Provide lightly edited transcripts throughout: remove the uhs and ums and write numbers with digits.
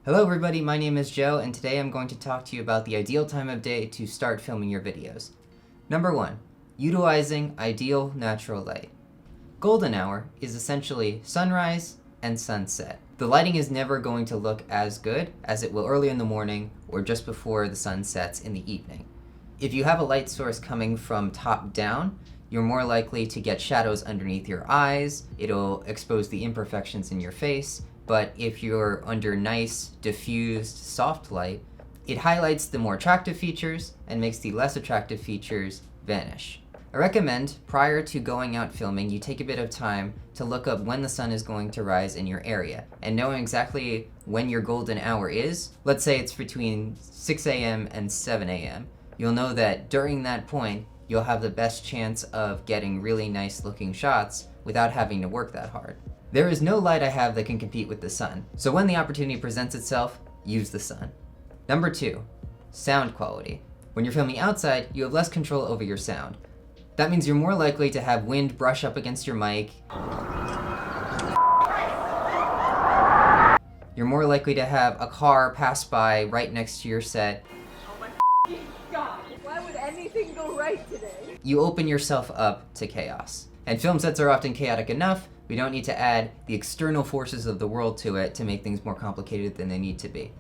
Hello everybody, my name is Joe, and today I'm going to talk to you about the ideal time of day to start filming your videos. Number 1. Utilizing ideal natural light. Golden hour is essentially sunrise and sunset. The lighting is never going to look as good as it will early in the morning or just before the sun sets in the evening. If you have a light source coming from top down, you're more likely to get shadows underneath your eyes, it'll expose the imperfections in your face, but if you're under nice, diffused, soft light, it highlights the more attractive features and makes the less attractive features vanish. I recommend, prior to going out filming, you take a bit of time to look up when the sun is going to rise in your area. And knowing exactly when your golden hour is, let's say it's between 6 a.m. and 7 a.m., you'll know that during that point, you'll have the best chance of getting really nice looking shots without having to work that hard. There is no light I have that can compete with the sun, so when the opportunity presents itself, use the sun. Number 2, sound quality. When you're filming outside, you have less control over your sound. That means you're more likely to have wind brush up against your mic. You're more likely to have a car pass by right next to your set. Oh my God, why would anything go right today? You open yourself up to chaos. And film sets are often chaotic enough. We don't need to add the external forces of the world to it to make things more complicated than they need to be.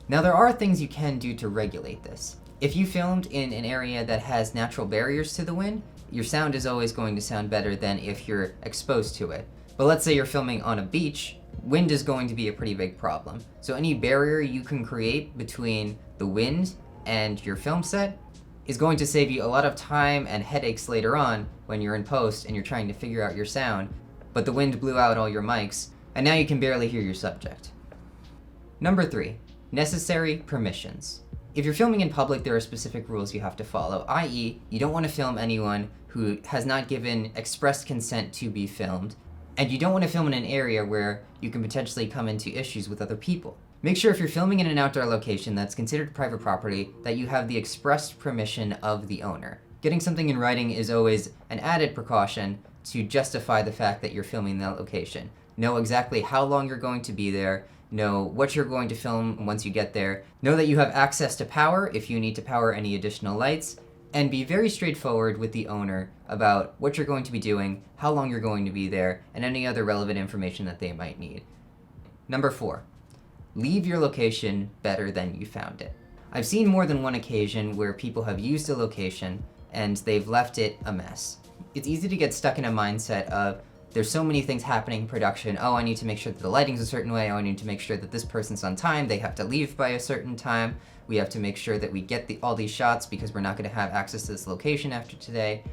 Now there are things you can do to regulate this. If you filmed in an area that has natural barriers to the wind, your sound is always going to sound better than if you're exposed to it. But let's say you're filming on a beach, wind is going to be a pretty big problem. So any barrier you can create between the wind and your film set is going to save you a lot of time and headaches later on when you're in post and you're trying to figure out your sound, but the wind blew out all your mics, and now you can barely hear your subject. Number 3, necessary permissions. If you're filming in public, there are specific rules you have to follow, i.e., you don't want to film anyone who has not given express consent to be filmed, and you don't want to film in an area where you can potentially come into issues with other people. Make sure if you're filming in an outdoor location that's considered private property that you have the express permission of the owner. Getting something in writing is always an added precaution to justify the fact that you're filming in that location. Know exactly how long you're going to be there, know what you're going to film once you get there, know that you have access to power if you need to power any additional lights, and be very straightforward with the owner about what you're going to be doing, how long you're going to be there, and any other relevant information that they might need. Number 4. Leave your location better than you found it. I've seen more than one occasion where people have used a location and they've left it a mess. It's easy to get stuck in a mindset of, there's so many things happening in production, oh I need to make sure that the lighting's a certain way, oh I need to make sure that this person's on time, they have to leave by a certain time, we have to make sure that we get all these shots because we're not going to have access to this location after today.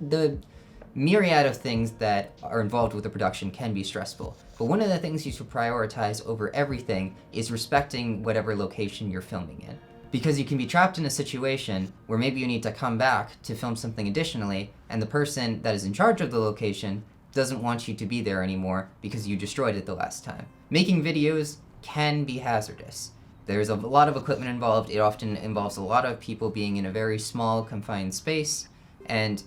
The myriad of things that are involved with the production can be stressful, but one of the things you should prioritize over everything is respecting whatever location you're filming in. Because you can be trapped in a situation where maybe you need to come back to film something additionally, and the person that is in charge of the location doesn't want you to be there anymore because you destroyed it the last time. Making videos can be hazardous. There's a lot of equipment involved, it often involves a lot of people being in a very small, confined space, and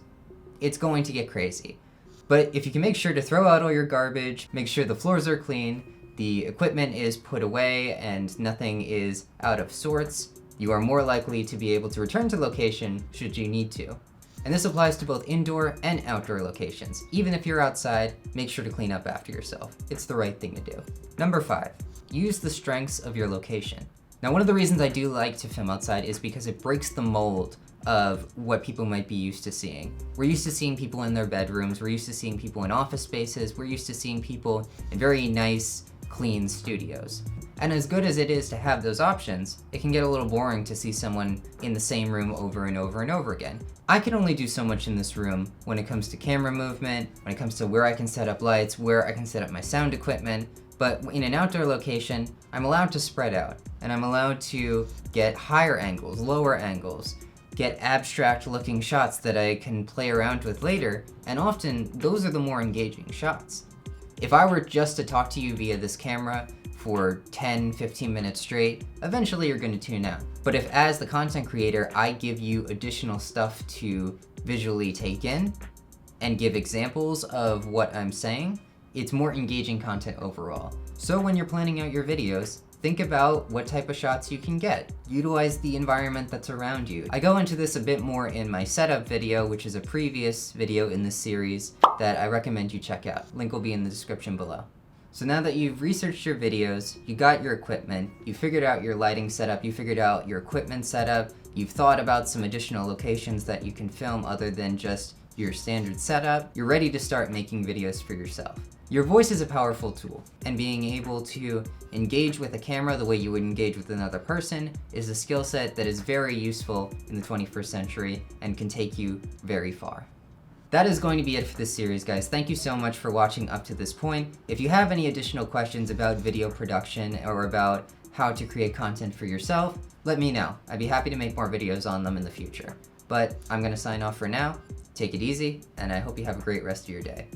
it's going to get crazy. But if you can make sure to throw out all your garbage, make sure the floors are clean, the equipment is put away, and nothing is out of sorts, you are more likely to be able to return to location should you need to. And this applies to both indoor and outdoor locations. Even if you're outside, make sure to clean up after yourself. It's the right thing to do. Number 5, use the strengths of your location. Now, one of the reasons I do like to film outside is because it breaks the mold of what people might be used to seeing. We're used to seeing people in their bedrooms, we're used to seeing people in office spaces, we're used to seeing people in very nice, clean studios. And as good as it is to have those options, it can get a little boring to see someone in the same room over and over and over again. I can only do so much in this room when it comes to camera movement, when it comes to where I can set up lights, where I can set up my sound equipment, but in an outdoor location, I'm allowed to spread out, and I'm allowed to get higher angles, lower angles, get abstract looking shots that I can play around with later, and often those are the more engaging shots. If I were just to talk to you via this camera for 10-15 minutes straight, eventually you're going to tune out. But if as the content creator I give you additional stuff to visually take in and give examples of what I'm saying, it's more engaging content overall. So when you're planning out your videos, think about what type of shots you can get. Utilize the environment that's around you. I go into this a bit more in my setup video, which is a previous video in this series that I recommend you check out. Link will be in the description below. So now that you've researched your videos, you got your equipment, you figured out your lighting setup, you figured out your equipment setup, you've thought about some additional locations that you can film other than just your standard setup, you're ready to start making videos for yourself. Your voice is a powerful tool, and being able to engage with a camera the way you would engage with another person is a skill set that is very useful in the 21st century and can take you very far. That is going to be it for this series, guys. Thank you so much for watching up to this point. If you have any additional questions about video production or about how to create content for yourself, let me know. I'd be happy to make more videos on them in the future. But I'm gonna sign off for now. Take it easy, and I hope you have a great rest of your day.